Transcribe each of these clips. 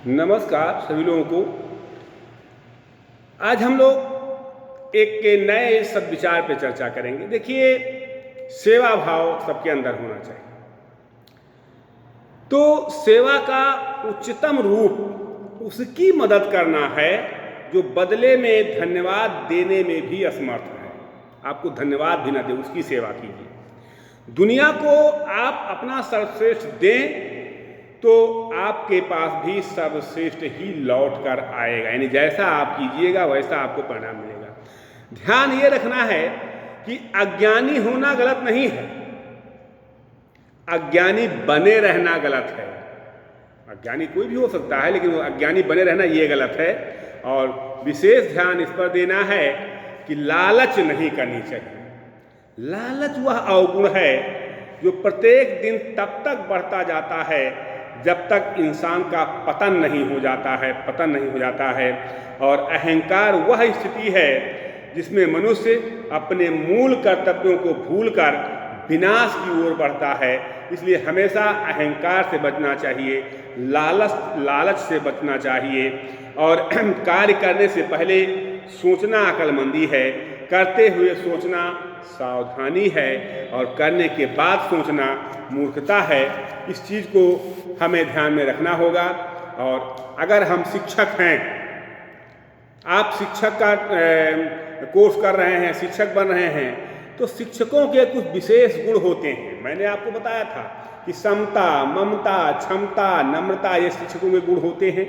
नमस्कार सभी लोगों को। आज हम लोग एक नए सद्विचार पे चर्चा करेंगे। देखिए, सेवा भाव सबके अंदर होना चाहिए। तो सेवा का उच्चतम रूप उसकी मदद करना है जो बदले में धन्यवाद देने में भी असमर्थ है। आपको धन्यवाद भी ना दे, उसकी सेवा कीजिए। दुनिया को आप अपना सर्वश्रेष्ठ दें तो आपके पास भी सर्वश्रेष्ठ ही लौट कर आएगा। यानी जैसा आप कीजिएगा वैसा आपको परिणाम मिलेगा। ध्यान ये रखना है कि अज्ञानी होना गलत नहीं है, अज्ञानी बने रहना गलत है। अज्ञानी कोई भी हो सकता है, लेकिन वो अज्ञानी बने रहना ये गलत है। और विशेष ध्यान इस पर देना है कि लालच नहीं करनी चाहिए। लालच वह अवगुण है जो प्रत्येक दिन तब तक बढ़ता जाता है जब तक इंसान का पतन नहीं हो जाता है। और अहंकार वह स्थिति है जिसमें मनुष्य अपने मूल कर्तव्यों को भूलकर विनाश की ओर बढ़ता है। इसलिए हमेशा अहंकार से बचना चाहिए, लालच से बचना चाहिए। और कार्य करने से पहले सोचना अक्लमंदी है, करते हुए सोचना सावधानी है, और करने के बाद सोचना मूर्खता है। इस चीज़ को हमें ध्यान में रखना होगा। और अगर हम शिक्षक हैं, आप शिक्षक का कोर्स कर रहे हैं, शिक्षक बन रहे हैं, तो शिक्षकों के कुछ विशेष गुण होते हैं। मैंने आपको बताया था कि समता, ममता, क्षमता, नम्रता ये शिक्षकों के गुण होते हैं।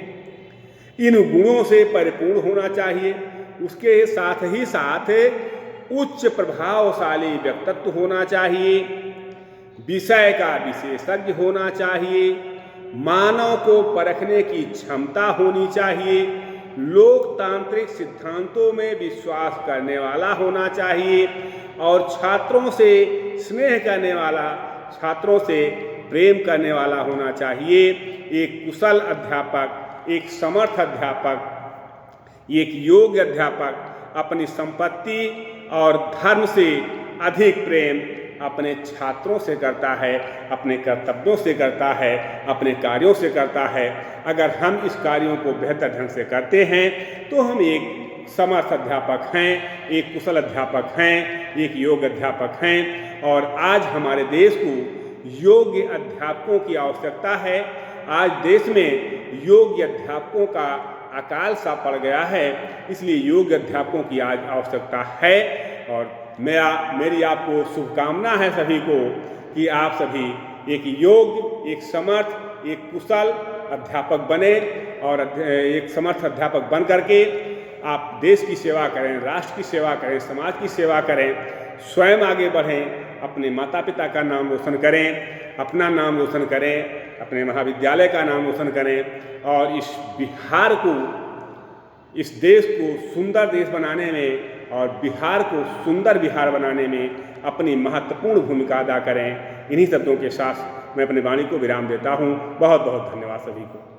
इन गुणों से परिपूर्ण होना चाहिए। उसके साथ ही साथ उच्च प्रभावशाली व्यक्तित्व होना चाहिए, विषय का विशेषज्ञ होना चाहिए, मानव को परखने की क्षमता होनी चाहिए, लोकतांत्रिक सिद्धांतों में विश्वास करने वाला होना चाहिए, और छात्रों से स्नेह करने वाला, छात्रों से प्रेम करने वाला होना चाहिए। एक कुशल अध्यापक, एक समर्थ अध्यापक, एक योग्य अध्यापक अपनी संपत्ति और धर्म से अधिक प्रेम अपने छात्रों से करता है, अपने कर्तव्यों से करता है, अपने कार्यों से करता है। अगर हम इस कार्यों को बेहतर ढंग से करते हैं तो हम एक समर्थ अध्यापक हैं, एक कुशल अध्यापक हैं, एक योग्य अध्यापक हैं। और आज हमारे देश को योग्य अध्यापकों की आवश्यकता है। आज देश में योग्य अध्यापकों का अकाल सा पड़ गया है, इसलिए योग्य अध्यापकों की आज आवश्यकता है। और मेरी आपको शुभकामना है सभी को कि आप सभी एक योग्य, एक समर्थ, एक कुशल अध्यापक बने, और एक समर्थ अध्यापक बन करके आप देश की सेवा करें, राष्ट्र की सेवा करें, समाज की सेवा करें, स्वयं आगे बढ़ें, अपने माता पिता का नाम रोशन करें, अपना नाम रोशन करें, अपने महाविद्यालय का नाम रोशन करें, और इस बिहार को, इस देश को सुंदर देश बनाने में और बिहार को सुंदर बिहार बनाने में अपनी महत्वपूर्ण भूमिका अदा करें। इन्हीं शब्दों के साथ मैं अपनी वाणी को विराम देता हूँ। बहुत बहुत धन्यवाद सभी को।